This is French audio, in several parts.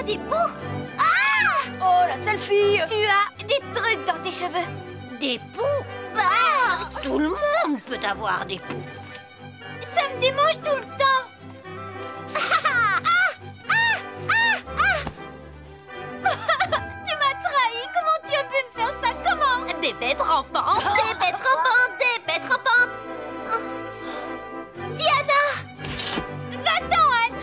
des poux. Ah! Oh, la sale fille! Tu as des trucs dans tes cheveux. Des poux? Bah! Tout le monde peut avoir des poux. Ça me démange tout le temps. Tu m'as trahi. Comment tu as pu me faire ça? Comment? Des bêtes rampantes. Des bêtes rampantes. Des bêtes rampantes. Diana! Va-t'en, Anne!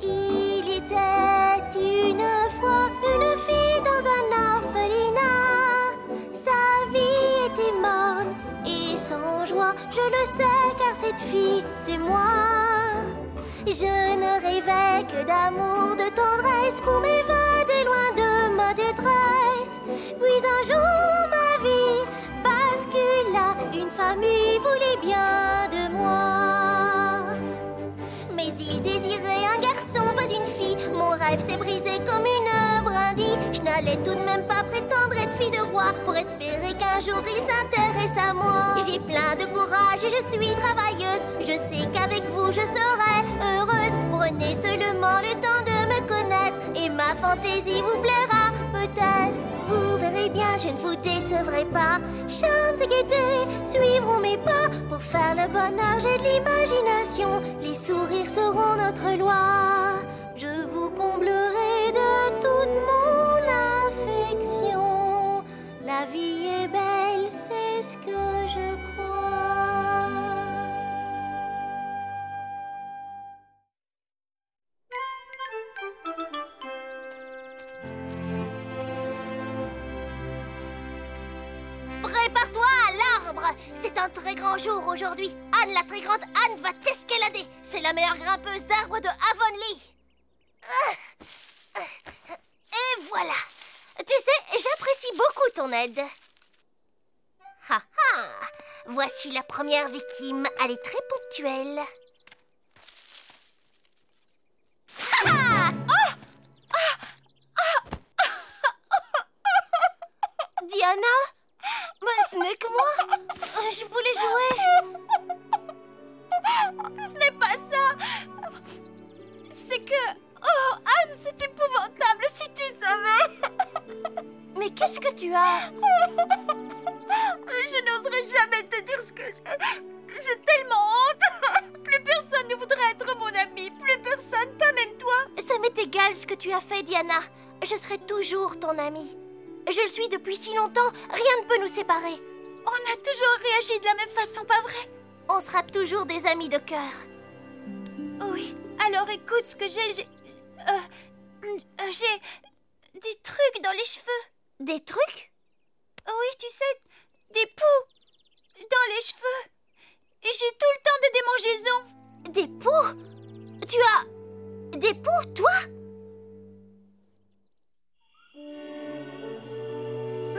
Il était une fois une fille dans un orphelinat. Sa vie était morne et sans joie. Je le sais car cette fille, c'est moi. Je ne rêvais que d'amour, de tendresse pour m'évader loin de ma détresse. Puis un jour ma vie bascula. Une famille voulait bien de moi. Mais il désirait un garçon, pas une fille. Mon rêve s'est brisé comme une brindille. Je n'allais tout de même pas prétendre être fille de roi pour espérer qu'un jour il s'intéresse à moi. J'ai plein de courage et je suis travailleuse. Je sais qu'avec vous je serai heureuse. Prenez seulement le temps de me connaître et ma fantaisie vous plaira peut-être. Vous verrez bien, je ne vous décevrai pas. Charmes et gaieté suivront mes pas. Pour faire le bonheur, j'ai de l'imagination. Les sourires seront notre loi. Je vous comblerai de toute mon affection. La vie est belle, c'est ce que je crois. Prépare-toi à l'arbre. C'est un très grand jour aujourd'hui. Anne, la très grande Anne, va t'escalader. C'est la meilleure grimpeuse d'arbres de Avonlea. Et voilà. Tu sais, j'apprécie beaucoup ton aide. Ha ha. Voici la première victime. Elle est très ponctuelle. Ha ha. Diana? Mais ce n'est que moi. Je voulais jouer. Ce n'est pas ça. C'est que... Oh, Anne, c'est épouvantable si tu savais. Mais qu'est-ce que tu as? Je n'oserais jamais te dire ce que j'ai. J'ai tellement honte. Plus personne ne voudrait être mon ami. Plus personne, pas même toi. Ça m'est égal ce que tu as fait, Diana. Je serai toujours ton amie. Je le suis depuis si longtemps, rien ne peut nous séparer. On a toujours réagi de la même façon, pas vrai? On sera toujours des amis de cœur. Oui, alors écoute ce que j'ai... J'ai des trucs dans les cheveux. Des trucs? Oui, tu sais, des poux dans les cheveux. Et j'ai tout le temps de démangeaisons. Des poux? Tu as des poux, toi?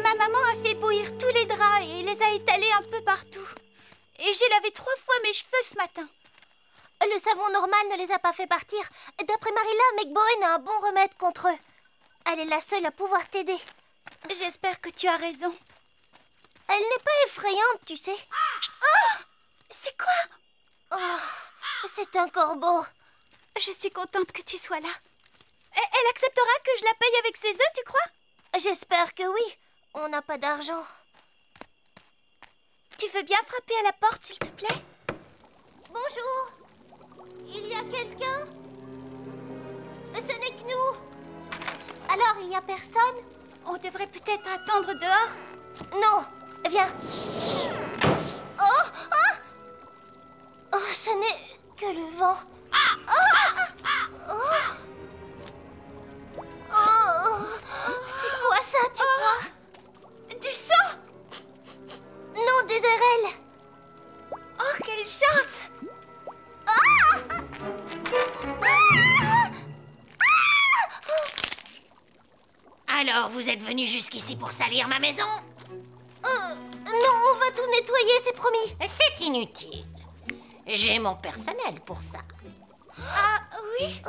Ma maman a fait bouillir tous les draps et les a étalés un peu partout. Et j'ai lavé 3 fois mes cheveux ce matin. Le savon normal ne les a pas fait partir. D'après Marilla, McBowen a un bon remède contre eux. Elle est la seule à pouvoir t'aider. J'espère que tu as raison. Elle n'est pas effrayante, tu sais. Oh! C'est quoi? Oh, c'est un corbeau. Je suis contente que tu sois là. Elle acceptera que je la paye avec ses œufs, tu crois? J'espère que oui. On n'a pas d'argent. Tu veux bien frapper à la porte, s'il te plaît? Bonjour. Il y a quelqu'un? Ce n'est que nous. Alors, il n'y a personne? On devrait peut-être attendre dehors. Non, viens. Oh, ah! Oh, ce n'est que le vent. Oh! Oh! C'est quoi ça, tu crois? Du sang? Non, des érelles. Oh, quelle chance! Ah! Ah! Alors, vous êtes venu jusqu'ici pour salir ma maison? Non, on va tout nettoyer, c'est promis. C'est inutile. J'ai mon personnel pour ça. Ah, oui?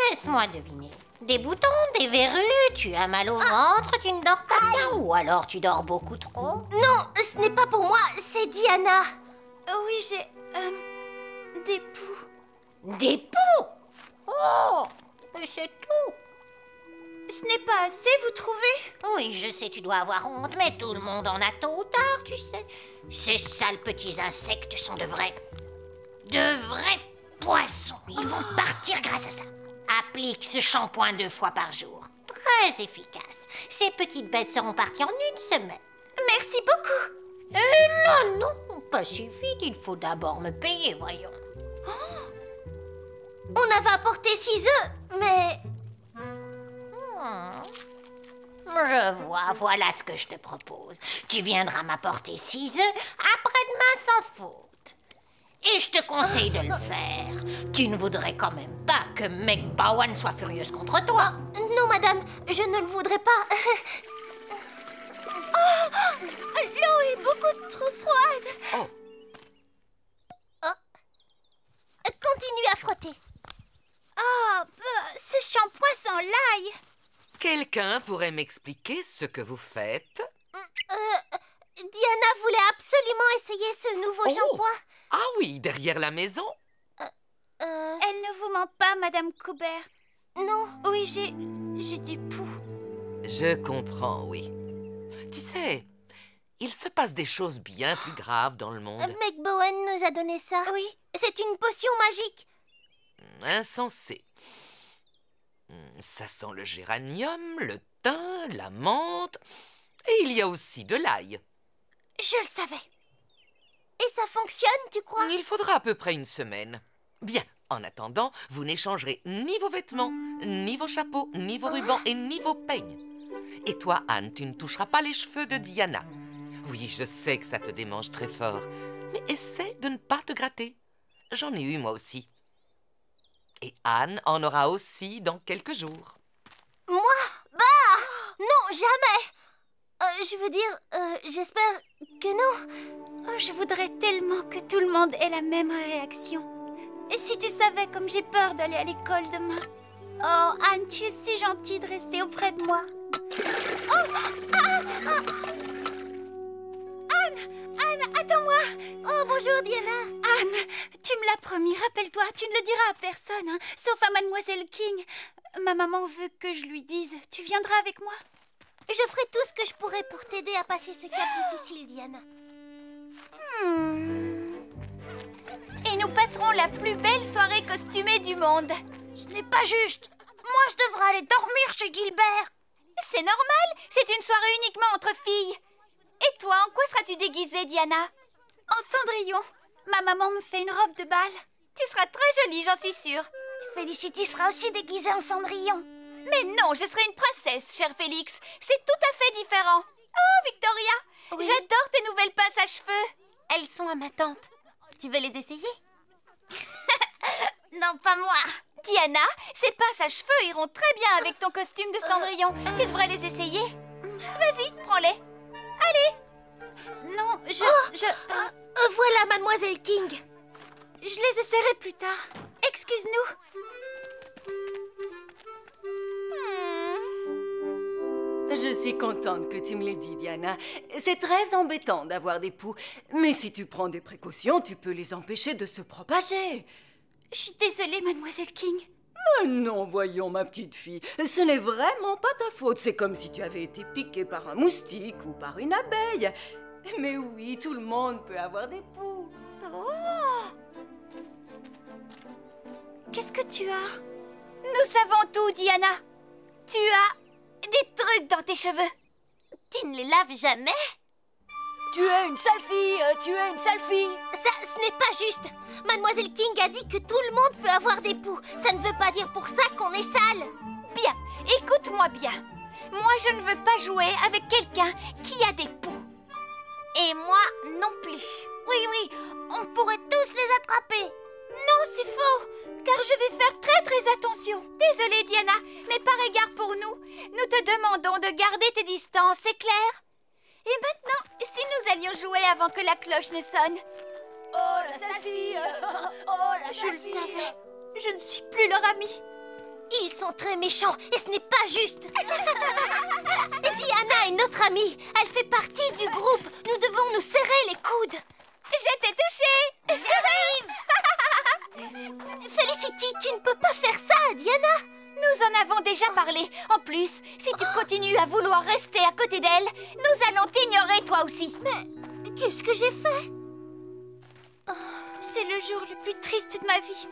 Laisse-moi deviner. Des boutons, des verrues, tu as mal au ventre, tu ne dors pas bien, ou alors tu dors beaucoup trop? Non, ce n'est pas pour moi, c'est Diana. Oui, j'ai... des poux. Des poux? Oh, mais c'est tout. Ce n'est pas assez, vous trouvez? Oui, je sais, tu dois avoir honte, mais tout le monde en a tôt ou tard, tu sais. Ces sales petits insectes sont de vrais poissons. Ils vont partir grâce à ça. Applique ce shampoing 2 fois par jour. Très efficace. Ces petites bêtes seront parties en une semaine. Merci beaucoup. Non, pas si vite. Il faut d'abord me payer, voyons. On avait apporté 6 œufs, mais... Je vois, voilà ce que je te propose. Tu viendras m'apporter 6 œufs après-demain sans faute. Et je te conseille de le faire. Tu ne voudrais quand même pas que Meg Bowen soit furieuse contre toi. Non, madame, je ne le voudrais pas. L'eau est beaucoup trop froide. Continuez à frotter. Ce shampoing sent l'ail. Quelqu'un pourrait m'expliquer ce que vous faites? Diana voulait absolument essayer ce nouveau shampoing. Ah oui, derrière la maison? Elle ne vous ment pas, Madame Coubert. Non. Oui, j'ai des poux. Je comprends, oui. Tu sais, il se passe des choses bien plus graves dans le monde. Meg Bowen nous a donné ça. Oui. C'est une potion magique. Insensé. Ça sent le géranium, le thym, la menthe, et il y a aussi de l'ail. Je le savais. Et ça fonctionne, tu crois? Il faudra à peu près une semaine. Bien, en attendant, vous n'échangerez ni vos vêtements, ni vos chapeaux, ni vos rubans et ni vos peignes. Et toi, Anne, tu ne toucheras pas les cheveux de Diana. Oui, je sais que ça te démange très fort, mais essaie de ne pas te gratter. J'en ai eu moi aussi. Et Anne en aura aussi dans quelques jours. Moi? Bah! Non, jamais! Je veux dire, j'espère que non. Je voudrais tellement que tout le monde ait la même réaction. Et si tu savais comme j'ai peur d'aller à l'école demain. Oh, Anne, tu es si gentille de rester auprès de moi. Anne, attends-moi. Oh, bonjour, Diana. Anne, tu me l'as promis, rappelle-toi, tu ne le diras à personne, hein, sauf à Mademoiselle King. Ma maman veut que je lui dise. Tu viendras avec moi? Je ferai tout ce que je pourrai pour t'aider à passer ce cap difficile, Diana. Et nous passerons la plus belle soirée costumée du monde. Ce n'est pas juste. Moi, je devrais aller dormir chez Gilbert. C'est normal, c'est une soirée uniquement entre filles. Et toi, en quoi seras-tu déguisée, Diana? En Cendrillon. Ma maman me fait une robe de bal. Tu seras très jolie, j'en suis sûre. Felicity sera aussi déguisée en Cendrillon. Mais non, je serai une princesse, cher Félix. C'est tout à fait différent. Oh, Victoria, oui. J'adore tes nouvelles pinces à cheveux. Elles sont à ma tante. Tu veux les essayer? Non, pas moi. Diana, ces pinces à cheveux iront très bien avec ton costume de Cendrillon. Tu devrais les essayer. Vas-y, prends-les. Allez. Non, Voilà, Mademoiselle King. Je les essaierai plus tard. Excuse-nous. Je suis contente que tu me l'aies dit, Diana. C'est très embêtant d'avoir des poux. Mais si tu prends des précautions, tu peux les empêcher de se propager. Je suis désolée, Mademoiselle King. Mais non, voyons, ma petite fille. Ce n'est vraiment pas ta faute. C'est comme si tu avais été piquée par un moustique ou par une abeille. Mais oui, tout le monde peut avoir des poux. Qu'est-ce que tu as? Nous savons tout, Diana. Tu as des trucs dans tes cheveux. Tu ne les laves jamais? Tu es une sale fille, tu es une sale fille. Ça, ce n'est pas juste. Mademoiselle King a dit que tout le monde peut avoir des poux. Ça ne veut pas dire pour ça qu'on est sale. Bien, écoute-moi bien. Moi, je ne veux pas jouer avec quelqu'un qui a des poux. Et moi non plus. Oui, on pourrait tous les attraper. Non, c'est faux, car je vais faire très attention. Désolée, Diana, mais par égard pour nous, nous te demandons de garder tes distances, c'est clair? Et maintenant, si nous allions jouer avant que la cloche ne sonne. Oh, la sale fille. Oh, la Je sale le fille. savais, je ne suis plus leur amie. Ils sont très méchants et ce n'est pas juste. Diana est notre amie. Elle fait partie du groupe. Nous devons nous serrer les coudes. Je t'ai touchée. J'arrive. Felicity, tu ne peux pas faire ça, Diana. Nous en avons déjà parlé. En plus, si tu continues à vouloir rester à côté d'elle, nous allons t'ignorer toi aussi. Mais qu'est-ce que j'ai fait? C'est le jour le plus triste de ma vie.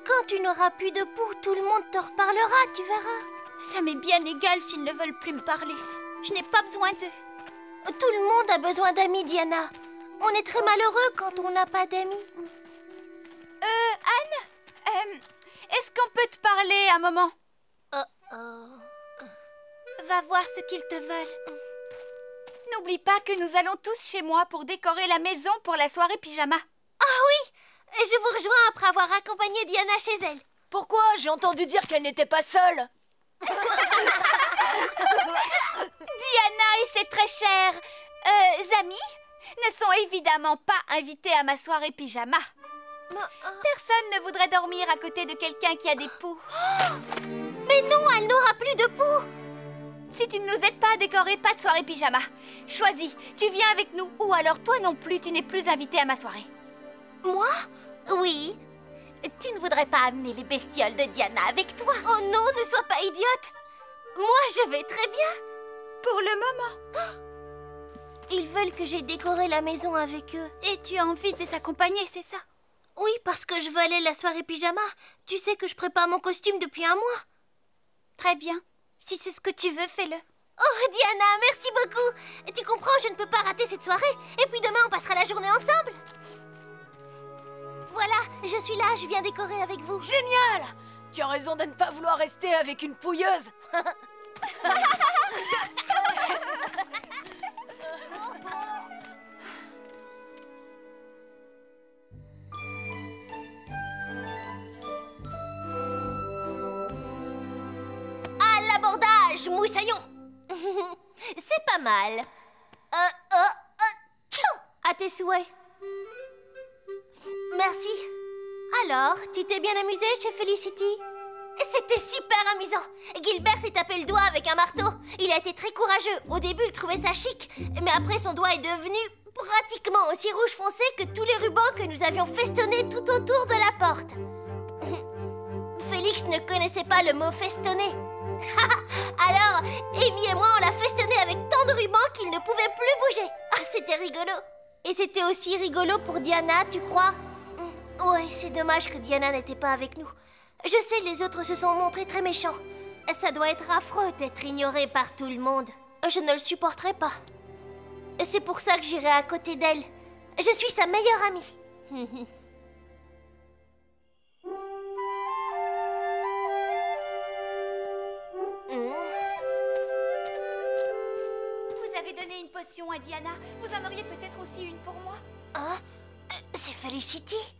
Quand tu n'auras plus de poux, tout le monde te reparlera, tu verras. Ça m'est bien égal s'ils ne veulent plus me parler. Je n'ai pas besoin d'eux. Tout le monde a besoin d'amis, Diana. On est très malheureux quand on n'a pas d'amis. Anne, est-ce qu'on peut te parler un moment? Va voir ce qu'ils te veulent. N'oublie pas que nous allons tous chez moi pour décorer la maison pour la soirée pyjama. Ah oui! Je vous rejoins après avoir accompagné Diana chez elle. Pourquoi? J'ai entendu dire qu'elle n'était pas seule. Diana et ses très chers amis ne sont évidemment pas invités à ma soirée pyjama. Personne ne voudrait dormir à côté de quelqu'un qui a des poux. Mais non, elle n'aura plus de poux. Si tu ne nous aides pas à décorer, pas de soirée pyjama. Choisis, tu viens avec nous ou alors toi non plus, tu n'es plus invité à ma soirée. Moi? Oui. Tu ne voudrais pas amener les bestioles de Diana avec toi? Oh non, ne sois pas idiote. Moi, je vais très bien. Pour le moment. Ils veulent que j'ai décoré la maison avec eux. Et tu as envie de les accompagner, c'est ça? Oui, parce que je veux aller à la soirée pyjama. Tu sais que je prépare mon costume depuis un mois. Très bien. Si c'est ce que tu veux, fais-le. Oh, Diana, merci beaucoup. Tu comprends, je ne peux pas rater cette soirée. Et puis demain, on passera la journée ensemble. Voilà, je suis là, je viens décorer avec vous. Génial! Tu as raison de ne pas vouloir rester avec une pouilleuse. À l'abordage, moussaillon. C'est pas mal. À tes souhaits. Merci. Alors, tu t'es bien amusée chez Felicity? C'était super amusant. Gilbert s'est tapé le doigt avec un marteau. Il a été très courageux. Au début, il trouvait ça chic. Mais après, son doigt est devenu pratiquement aussi rouge foncé que tous les rubans que nous avions festonnés tout autour de la porte. Félix ne connaissait pas le mot festonner. Alors, Amy et moi, on l'a festonné avec tant de rubans qu'il ne pouvait plus bouger. Ah, c'était rigolo. Et c'était aussi rigolo pour Diana, tu crois? Ouais, c'est dommage que Diana n'était pas avec nous. Je sais, les autres se sont montrés très méchants. Ça doit être affreux d'être ignoré par tout le monde. Je ne le supporterai pas. C'est pour ça que j'irai à côté d'elle. Je suis sa meilleure amie. Vous avez donné une potion à Diana. Vous en auriez peut-être aussi une pour moi. Hein? C'est Felicity?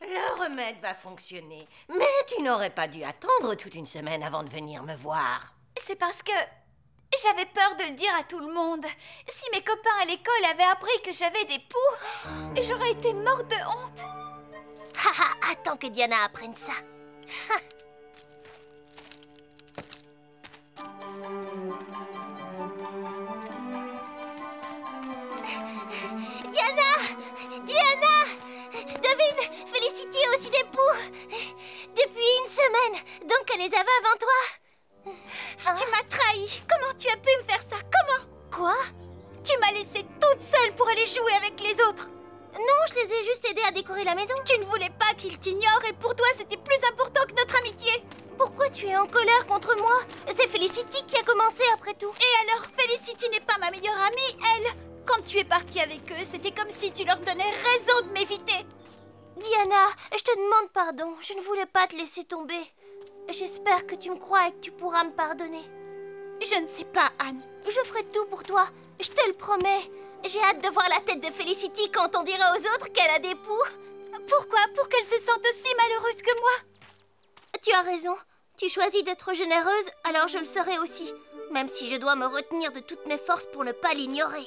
Le remède va fonctionner. Mais tu n'aurais pas dû attendre toute une semaine avant de venir me voir. C'est parce que j'avais peur de le dire à tout le monde. Si mes copains à l'école avaient appris que j'avais des poux, j'aurais été morte de honte. Haha, attends que Diana apprenne ça. Diana! Devine, Felicity a aussi des poux. Depuis une semaine, donc elle les avait avant toi. Tu m'as trahi. Comment tu as pu me faire ça? Comment? Quoi? Tu m'as laissée toute seule pour aller jouer avec les autres. Non, je les ai juste aidés à décorer la maison. Tu ne voulais pas qu'ils t'ignorent et pour toi c'était plus important que notre amitié. Pourquoi tu es en colère contre moi? C'est Felicity qui a commencé après tout. Et alors, Felicity n'est pas ma meilleure amie, elle. Quand tu es partie avec eux, c'était comme si tu leur donnais raison de m'éviter. Diana, je te demande pardon. Je ne voulais pas te laisser tomber. J'espère que tu me crois et que tu pourras me pardonner. Je ne sais pas, Anne. Je ferai tout pour toi. Je te le promets. J'ai hâte de voir la tête de Felicity quand on dira aux autres qu'elle a des poux. Pourquoi? Pour qu'elle se sente aussi malheureuse que moi. Tu as raison. Tu choisis d'être généreuse, alors je le serai aussi. Même si je dois me retenir de toutes mes forces pour ne pas l'ignorer.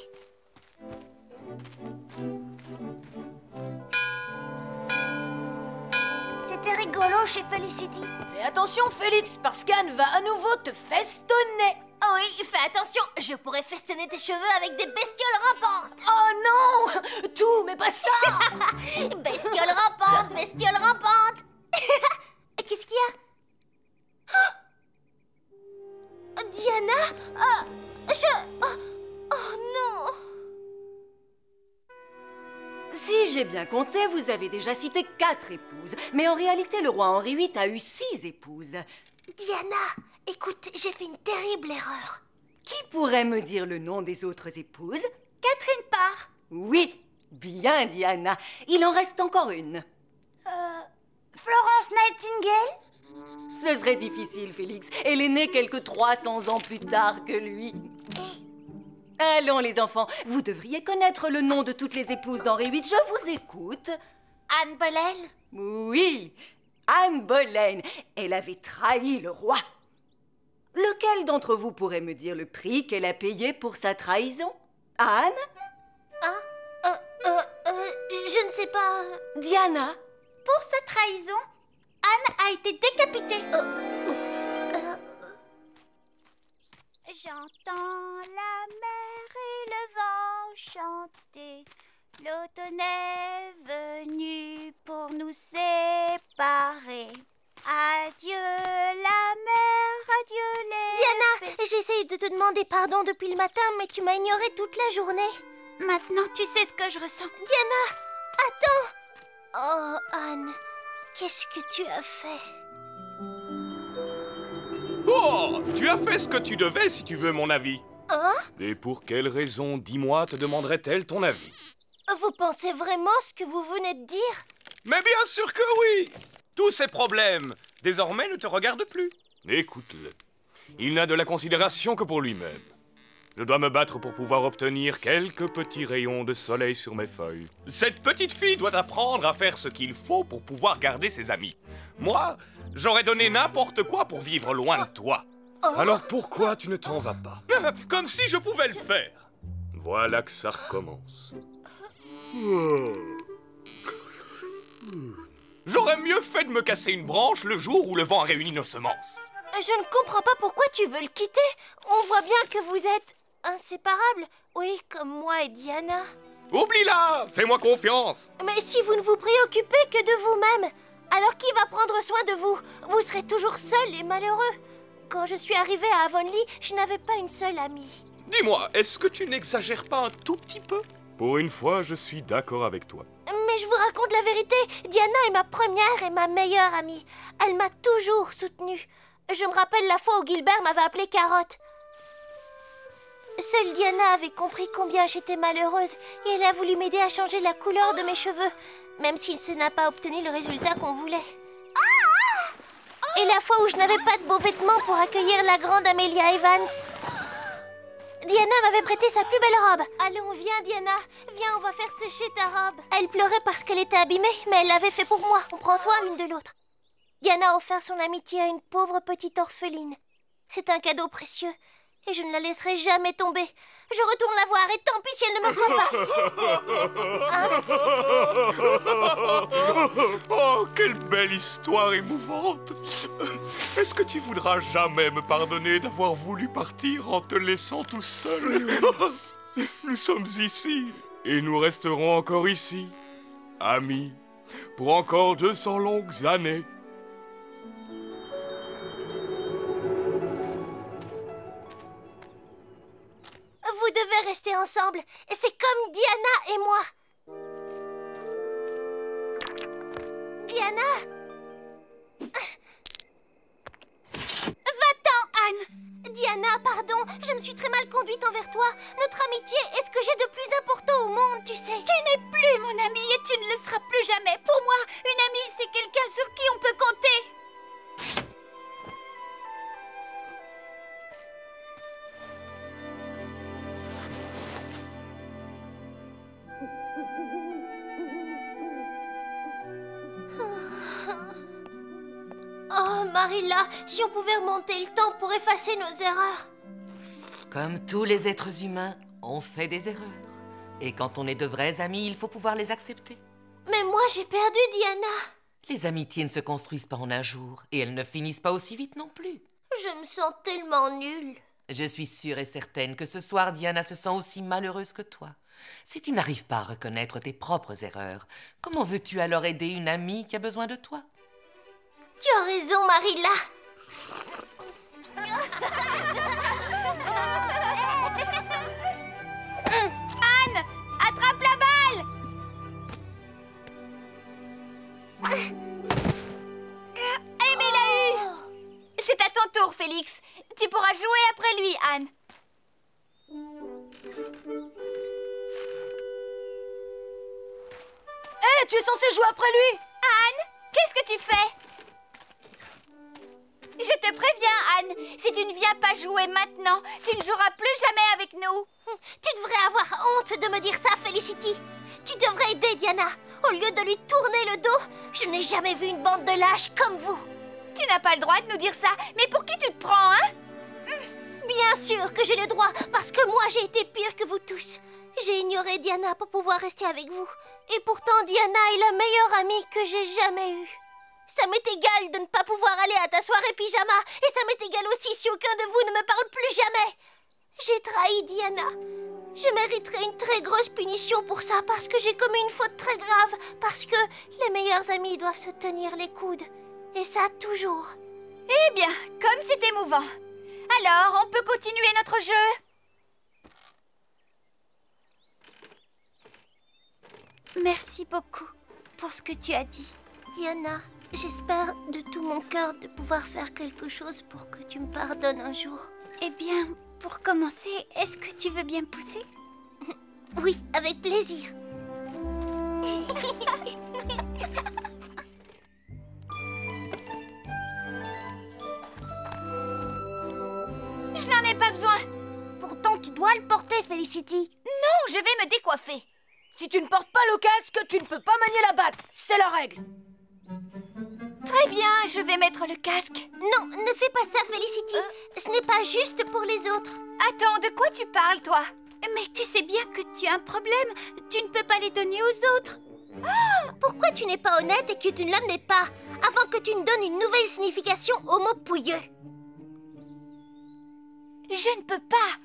c'était rigolo chez Felicity. Fais attention, Félix, parce qu'Anne va à nouveau te festonner. Oh oui, fais attention, je pourrais festonner tes cheveux avec des bestioles rampantes. Oh non! Tout, mais pas ça! Bestioles rampantes, bestioles rampantes. Qu'est-ce qu'il y a? Oh, Diana? Oh non! Si j'ai bien compté, vous avez déjà cité 4 épouses. Mais en réalité, le roi Henri VIII a eu 6 épouses. Diana, écoute, j'ai fait une terrible erreur. Qui pourrait me dire le nom des autres épouses? Catherine Parr. Oui, bien Diana. Il en reste encore une. Florence Nightingale? Ce serait difficile, Félix. Elle est née quelque 300 ans plus tard que lui. Allons, les enfants, vous devriez connaître le nom de toutes les épouses d'Henri VIII. Je vous écoute. Anne Boleyn? Oui, Anne Boleyn. Elle avait trahi le roi. Lequel d'entre vous pourrait me dire le prix qu'elle a payé pour sa trahison? Anne? Je ne sais pas. Diana? Pour sa trahison, Anne a été décapitée. J'entends la mer et le vent chanter. L'automne est venu pour nous séparer. Adieu la mer, adieu les... Diana, j'essaye de te demander pardon depuis le matin, mais tu m'as ignorée toute la journée. Maintenant, tu sais ce que je ressens. Diana, attends. Oh, Anne, qu'est-ce que tu as fait? Oh, tu as fait ce que tu devais, si tu veux mon avis. Hein? Et pour quelle raison, dis-moi, te demanderait-elle ton avis? Vous pensez vraiment ce que vous venez de dire? Mais bien sûr que oui! Tous ces problèmes, désormais, ne te regardent plus. Écoute-le. Il n'a de la considération que pour lui-même. Je dois me battre pour pouvoir obtenir quelques petits rayons de soleil sur mes feuilles. Cette petite fille doit apprendre à faire ce qu'il faut pour pouvoir garder ses amis. Moi, j'aurais donné n'importe quoi pour vivre loin de toi. Alors pourquoi tu ne t'en vas pas? Comme si je pouvais le faire. Voilà que ça recommence. J'aurais mieux fait de me casser une branche le jour où le vent a réuni nos semences. Je ne comprends pas pourquoi tu veux le quitter. On voit bien que vous êtes inséparables. Oui, comme moi et Diana. Oublie-la! Fais-moi confiance! Mais si vous ne vous préoccupez que de vous-même, alors qui va prendre soin de vous? Vous serez toujours seul et malheureux. Quand je suis arrivée à Avonlea, je n'avais pas une seule amie. Dis-moi, est-ce que tu n'exagères pas un tout petit peu? Pour une fois, je suis d'accord avec toi. Mais je vous raconte la vérité, Diana est ma première et ma meilleure amie. Elle m'a toujours soutenue. Je me rappelle la fois où Gilbert m'avait appelée Carotte. Seule Diana avait compris combien j'étais malheureuse et elle a voulu m'aider à changer la couleur de mes cheveux, même si ça n'a pas obtenu le résultat qu'on voulait. Et la fois où je n'avais pas de beaux vêtements pour accueillir la grande Amelia Evans. Diana m'avait prêté sa plus belle robe. Allons, viens Diana, viens, on va faire sécher ta robe. Elle pleurait parce qu'elle était abîmée, mais elle l'avait fait pour moi. On prend soin l'une de l'autre. Diana a offert son amitié à une pauvre petite orpheline. C'est un cadeau précieux et je ne la laisserai jamais tomber. Je retourne la voir et tant pis si elle ne me reçoit pas. Oh, quelle belle histoire émouvante! Est-ce que tu voudras jamais me pardonner d'avoir voulu partir en te laissant tout seul? Nous sommes ici et nous resterons encore ici, amis, pour encore 200 longues années. Vous devez rester ensemble. C'est comme Diana et moi. Diana? Va-t'en, Anne. Diana, pardon, je me suis très mal conduite envers toi. Notre amitié est ce que j'ai de plus important au monde, tu sais. Tu n'es plus mon amie et tu ne le seras plus jamais. Pour moi, une amie, c'est quelqu'un sur qui on peut compter. Oh, Marilla, si on pouvait remonter le temps pour effacer nos erreurs. Comme tous les êtres humains, on fait des erreurs. Et quand on est de vrais amis, il faut pouvoir les accepter. Mais moi, j'ai perdu Diana. Les amitiés ne se construisent pas en un jour, et elles ne finissent pas aussi vite non plus. Je me sens tellement nulle. Je suis sûre et certaine que ce soir, Diana se sent aussi malheureuse que toi. Si tu n'arrives pas à reconnaître tes propres erreurs, comment veux-tu alors aider une amie qui a besoin de toi? Tu as raison, Marilla. Anne, attrape la balle! Amy l'a eu! C'est à ton tour, Félix. Tu pourras jouer après lui, Anne. Hé, tu es censée jouer après lui! Anne, qu'est-ce que tu fais? Je te préviens, Anne, si tu ne viens pas jouer maintenant, tu ne joueras plus jamais avec nous. Tu devrais avoir honte de me dire ça, Felicity. Tu devrais aider Diana. Au lieu de lui tourner le dos, je n'ai jamais vu une bande de lâches comme vous. Tu n'as pas le droit de nous dire ça, mais pour qui tu te prends, hein? Bien sûr que j'ai le droit, parce que moi j'ai été pire que vous tous. J'ai ignoré Diana pour pouvoir rester avec vous. Et pourtant, Diana est la meilleure amie que j'ai jamais eue. Ça m'est égal de ne pas pouvoir aller à ta soirée pyjama, et ça m'est égal aussi si aucun de vous ne me parle plus jamais. J'ai trahi Diana. Je mériterais une très grosse punition pour ça, parce que j'ai commis une faute très grave, parce que les meilleurs amis doivent se tenir les coudes. Et ça, toujours. Eh bien, comme c'est émouvant. Alors, on peut continuer notre jeu? Merci beaucoup pour ce que tu as dit. Diana, j'espère de tout mon cœur de pouvoir faire quelque chose pour que tu me pardonnes un jour. Eh bien, pour commencer, est-ce que tu veux bien pousser? Oui, avec plaisir. Je n'en ai pas besoin. Pourtant, tu dois le porter, Felicity. Non, je vais me décoiffer. Si tu ne portes pas le casque, tu ne peux pas manier la batte. C'est la règle. Très bien, je vais mettre le casque. Non, ne fais pas ça, Felicity. Ce n'est pas juste pour les autres. Attends, de quoi tu parles, toi? Mais tu sais bien que tu as un problème. Tu ne peux pas les donner aux autres. Pourquoi tu n'es pas honnête et que tu ne l'admets pas, avant que tu ne donnes une nouvelle signification au mot pouilleux? Je ne peux pas.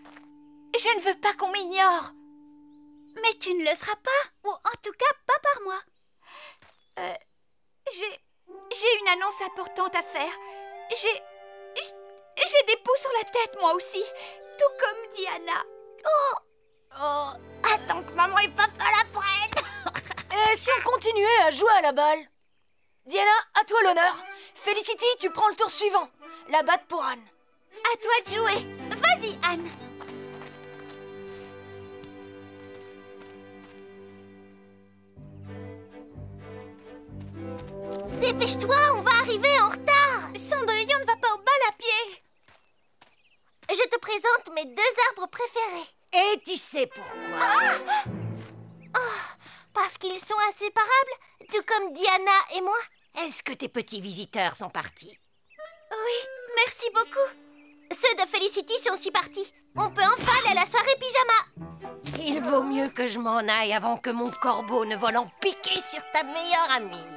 Je ne veux pas qu'on m'ignore. Mais tu ne le seras pas, ou en tout cas pas par moi. J'ai une annonce importante à faire. J'ai des poux sur la tête, moi aussi, tout comme Diana. Oh, attends que maman et papa l'apprennent. Et si on continuait à jouer à la balle? Diana, à toi l'honneur. Felicity, tu prends le tour suivant. La batte pour Anne. À toi de jouer. Vas-y, Anne. Dépêche-toi, on va arriver en retard. Cendrillon ne va pas au bal à pied. Je te présente mes 2 arbres préférés. Et tu sais pourquoi? Parce qu'ils sont inséparables, tout comme Diana et moi. Est-ce que tes petits visiteurs sont partis? Oui, merci beaucoup. Ceux de Felicity sont aussi partis. On peut enfin aller à la soirée pyjama. Il vaut mieux que je m'en aille avant que mon corbeau ne vole en piqué sur ta meilleure amie.